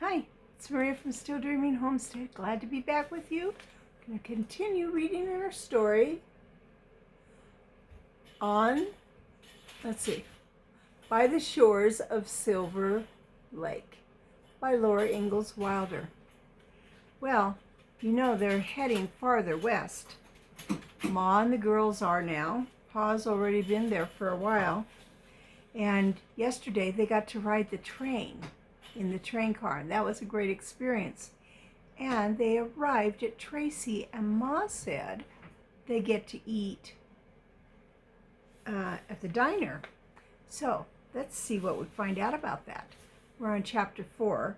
Hi, it's Maria from Still Dreaming Homestead. Glad to be back with you. I'm going to continue reading in our story on, By the Shores of Silver Lake by Laura Ingalls Wilder. Well, they're heading farther west. Ma and the girls are now. Pa's already been there for a while. And yesterday they got to ride the train in the train car, and that was a great experience. And they arrived at Tracy, and Ma said they get to eat at the diner. So let's see what we find out about that. We're on chapter 4,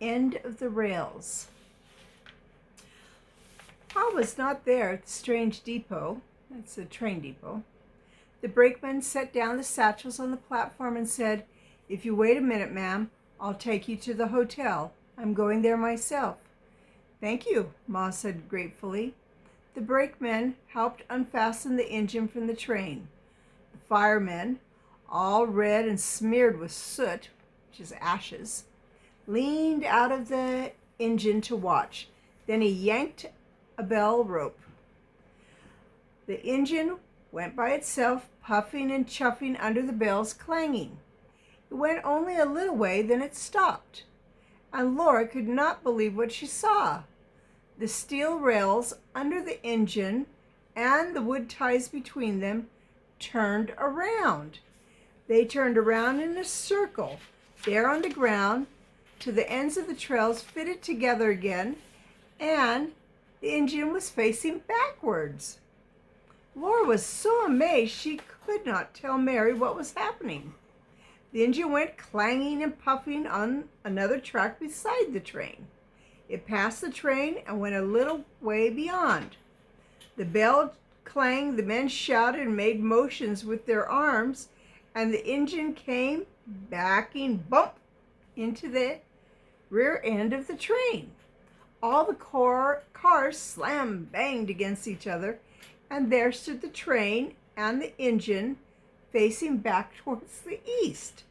End of the Rails. Pa was not there at the strange depot. That's the train depot. The brakeman set down the satchels on the platform and said, "If you wait a minute, ma'am, I'll take you to the hotel. I'm going there myself." "Thank you," Ma said gratefully. The brakeman helped unfasten the engine from the train. The firemen, all red and smeared with soot, which is ashes, leaned out of the engine to watch. Then he yanked a bell rope. The engine went by itself, puffing and chuffing under the bells clanging. It went only a little way, then it stopped, and Laura could not believe what she saw. The steel rails under the engine and the wood ties between them turned around. They turned around in a circle, there on the ground, to the ends of the trails fitted together again, and the engine was facing backwards. Laura was so amazed she could not tell Mary what was happening. The engine went clanging and puffing on another track beside the train. It passed the train and went a little way beyond. The bell clanged, the men shouted and made motions with their arms, and the engine came backing bump into the rear end of the train. All the cars slammed, banged against each other, and there stood the train and the engine facing back towards the east.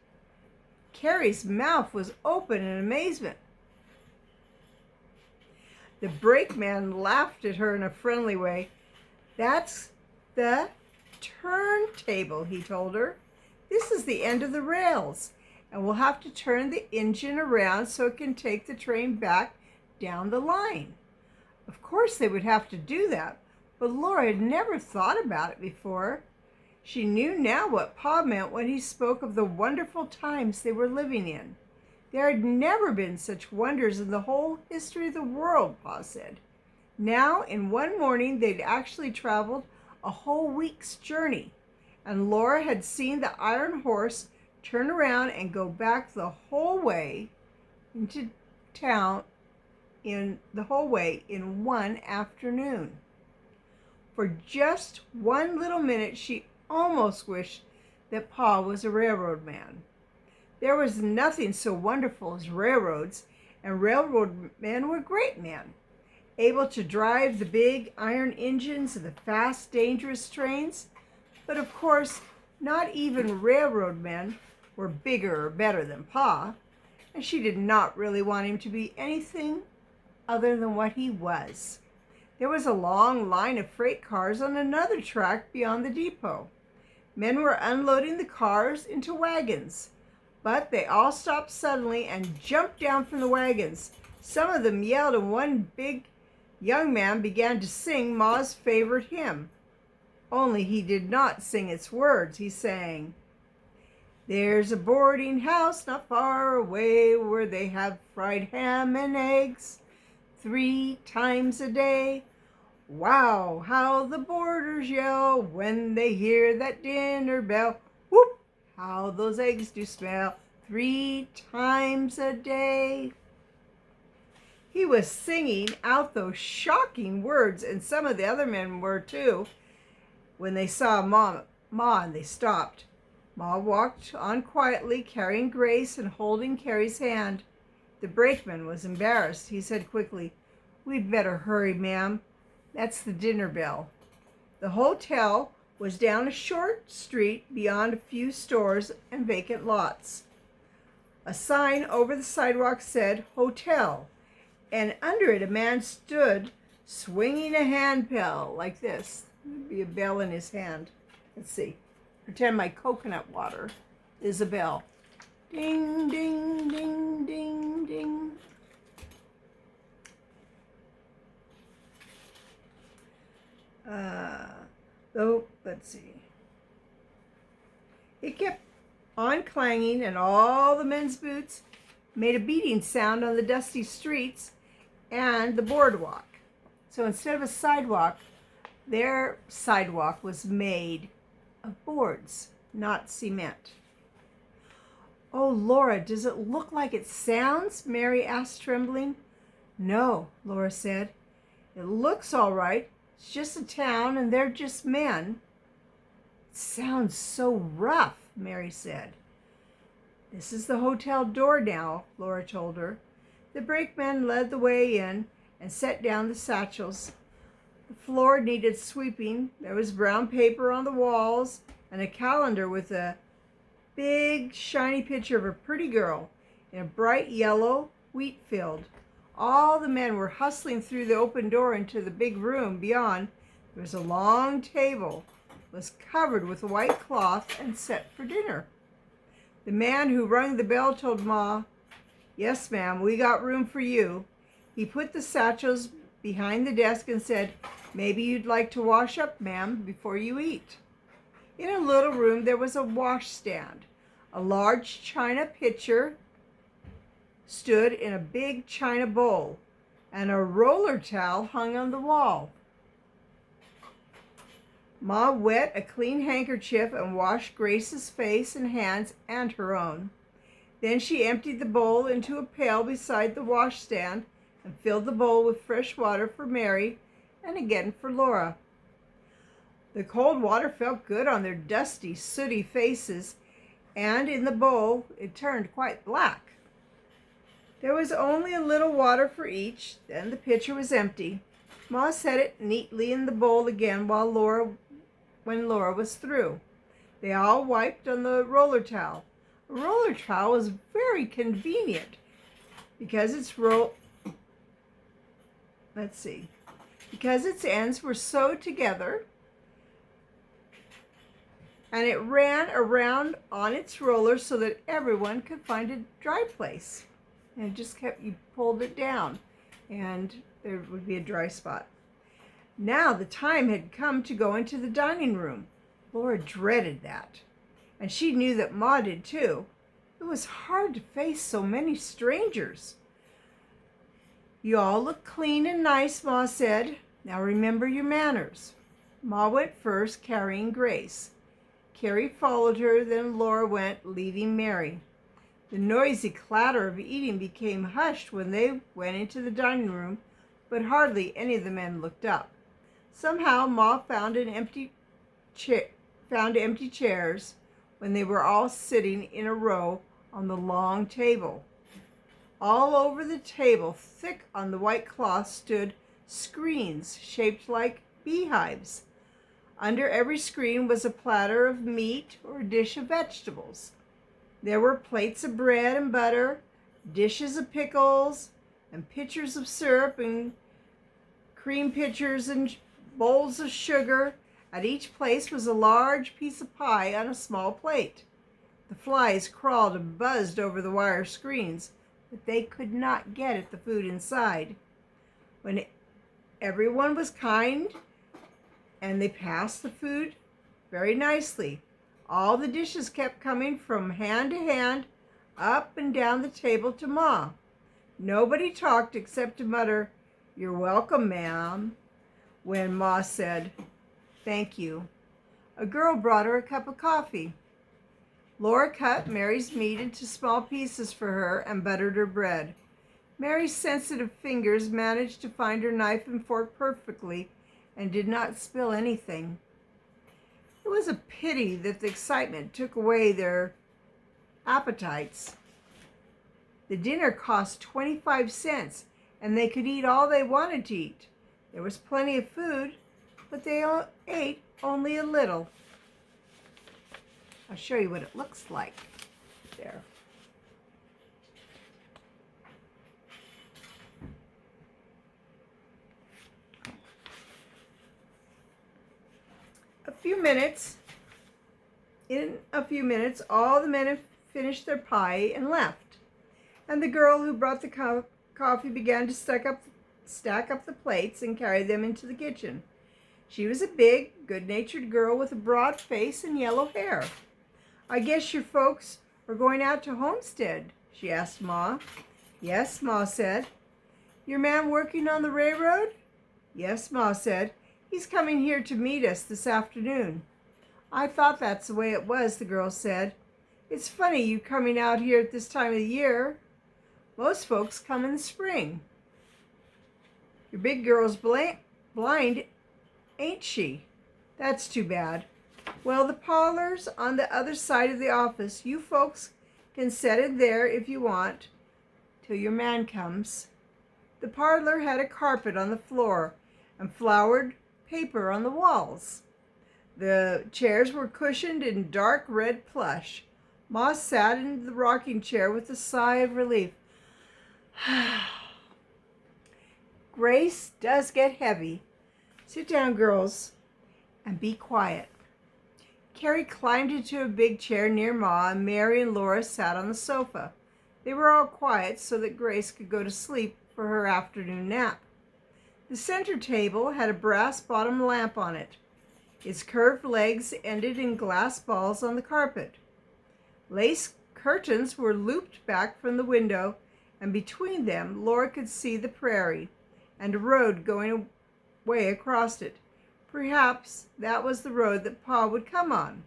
Carrie's mouth was open in amazement. The brakeman laughed at her in a friendly way. "That's the turntable," he told her. "This is the end of the rails, and we'll have to turn the engine around so it can take the train back down the line." Of course they would have to do that, but Laura had never thought about it before. She knew now what Pa meant when he spoke of the wonderful times they were living in. There had never been such wonders in the whole history of the world, Pa said. Now, in one morning, they'd actually traveled a whole week's journey, and Laura had seen the iron horse turn around and go back the whole way into town in one afternoon. For just one little minute, she almost wished that Pa was a railroad man. There was nothing so wonderful as railroads, and railroad men were great men, able to drive the big iron engines and the fast, dangerous trains. But of course, not even railroad men were bigger or better than Pa, and she did not really want him to be anything other than what he was. There was a long line of freight cars on another track beyond the depot. Men were unloading the cars into wagons, but they all stopped suddenly and jumped down from the wagons. Some of them yelled, and one big young man began to sing Ma's favorite hymn. Only he did not sing its words. He sang, "There's a boarding house not far away where they have fried ham and eggs 3 times a day. Wow, how the boarders yell when they hear that dinner bell. Whoop, how those eggs do smell 3 times a day." He was singing out those shocking words, and some of the other men were too. When they saw Ma, and they stopped. Ma walked on quietly, carrying Grace and holding Carrie's hand. The brakeman was embarrassed. He said quickly, "We'd better hurry, ma'am. That's the dinner bell." The hotel was down a short street beyond a few stores and vacant lots. A sign over the sidewalk said hotel, and under it a man stood swinging a handbell like this. There'd be a bell in his hand. Let's see. Pretend my coconut water is a bell. Ding, ding, ding, ding, ding. Let's see. It kept on clanging, and all the men's boots made a beating sound on the dusty streets and the boardwalk. So instead of a sidewalk, their sidewalk was made of boards, not cement. "Oh, Laura, does it look like it sounds?" Mary asked, trembling. "No," Laura said. "It looks all right. It's just a town, and they're just men." "It sounds so rough," Mary said. "This is the hotel door now," Laura told her. The brakeman led the way in and set down the satchels. The floor needed sweeping. There was brown paper on the walls and a calendar with a big, shiny picture of a pretty girl in a bright yellow wheat field. All the men were hustling through the open door into the big room beyond. There was a long table. It was covered with white cloth and set for dinner. The man who rang the bell told Ma, "Yes, ma'am, we got room for you." He put the satchels behind the desk and said, "Maybe you'd like to wash up, ma'am, before you eat." In a little room there was a washstand. A large china pitcher stood in a big china bowl, and a roller towel hung on the wall. Ma wet a clean handkerchief and washed Grace's face and hands and her own. Then she emptied the bowl into a pail beside the washstand and filled the bowl with fresh water for Mary and again for Laura. The cold water felt good on their dusty, sooty faces, and in the bowl it turned quite black. There was only a little water for each, then the pitcher was empty. Ma set it neatly in the bowl again when Laura was through. They all wiped on the roller towel. A roller towel was very convenient because its ends were sewed together, and it ran around on its roller so that everyone could find a dry place. And it just you pulled it down and there would be a dry spot. Now the time had come to go into the dining room. Laura dreaded that, and she knew that Ma did too. It was hard to face so many strangers. "You all look clean and nice," Ma said. "Now remember your manners." Ma went first, carrying Grace. Carrie followed her, then Laura went, leaving Mary. The noisy clatter of eating became hushed when they went into the dining room, but hardly any of the men looked up. Somehow Ma found empty chairs when they were all sitting in a row on the long table. All over the table, thick on the white cloth, stood screens shaped like beehives. Under every screen was a platter of meat or a dish of vegetables. There were plates of bread and butter, dishes of pickles, and pitchers of syrup, and cream pitchers and bowls of sugar. At each place was a large piece of pie on a small plate. The flies crawled and buzzed over the wire screens, but they could not get at the food inside. When everyone was kind and they passed the food very nicely, all the dishes kept coming from hand to hand, up and down the table to Ma. Nobody talked except to mutter, "You're welcome, ma'am," when Ma said, "Thank you." A girl brought her a cup of coffee. Laura cut Mary's meat into small pieces for her and buttered her bread. Mary's sensitive fingers managed to find her knife and fork perfectly and did not spill anything. It was a pity that the excitement took away their appetites. The dinner cost 25 cents, and they could eat all they wanted to eat. There was plenty of food, but they ate only a little. I'll show you what it looks like there. In a few minutes, all the men had finished their pie and left. And the girl who brought the coffee began to stack up the plates and carry them into the kitchen. She was a big, good-natured girl with a broad face and yellow hair. "I guess your folks are going out to Homestead?" she asked Ma. "Yes," Ma said. "Your man working on the railroad?" "Yes," Ma said. "He's coming here to meet us this afternoon." "I thought that's the way it was," the girl said. "It's funny you coming out here at this time of the year. Most folks come in the spring." "Your big girl's blind, ain't she? That's too bad. Well, the parlor's on the other side of the office. You folks can set in there if you want till your man comes." The parlor had a carpet on the floor and flowered paper on the walls. The chairs were cushioned in dark red plush. Ma sat in the rocking chair with a sigh of relief. Grace does get heavy. Sit down, girls, and be quiet. Carrie climbed into a big chair near Ma, and Mary and Laura sat on the sofa. They were all quiet so that Grace could go to sleep for her afternoon nap. The center table had a brass bottom lamp on it. Its curved legs ended in glass balls on the carpet. Lace curtains were looped back from the window, and between them Laura could see the prairie and a road going away across it. Perhaps that was the road that Pa would come on.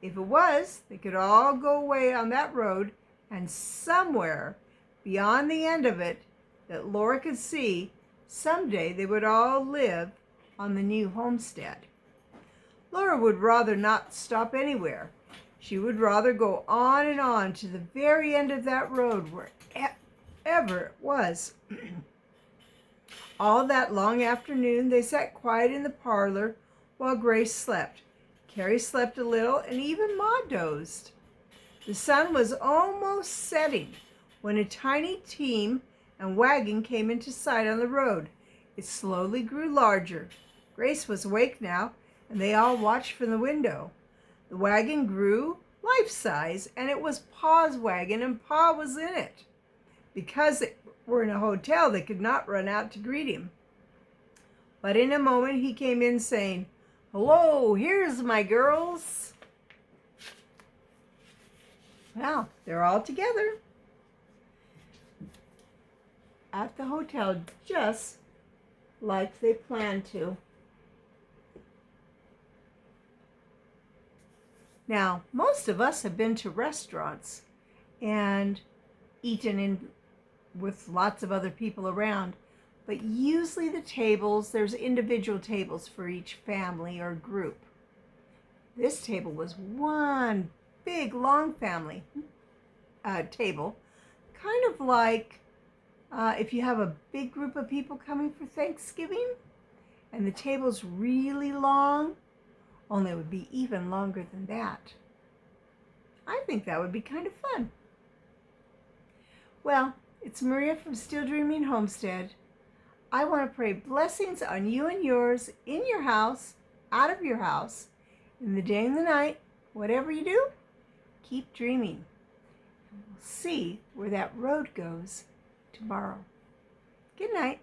If it was, they could all go away on that road, and somewhere beyond the end of it that Laura could see, someday they would all live on the new homestead. Laura would rather not stop anywhere. She would rather go on and on to the very end of that road, wherever it was. All that long afternoon they sat quiet in the parlor while Grace slept. Carrie slept a little, and even Ma dozed. The sun was almost setting when a tiny team and wagon came into sight on the road. It slowly grew larger. Grace was awake now, and they all watched from the window. The wagon grew life-size, and it was Pa's wagon, and Pa was in it. Because they were in a hotel, they could not run out to greet him. But in a moment he came in saying, "Hello, here's my girls." Well, they're all together at the hotel, just like they planned to. Now, most of us have been to restaurants and eaten with lots of other people around, but usually there's individual tables for each family or group. This table was one big, long family table, kind of like if you have a big group of people coming for Thanksgiving, and the table's really long, only it would be even longer than that. I think that would be kind of fun. Well, it's Maria from Still Dreaming Homestead. I want to pray blessings on you and yours, in your house, out of your house, in the day and the night. Whatever you do, keep dreaming. And we'll see where that road goes tomorrow. Good night.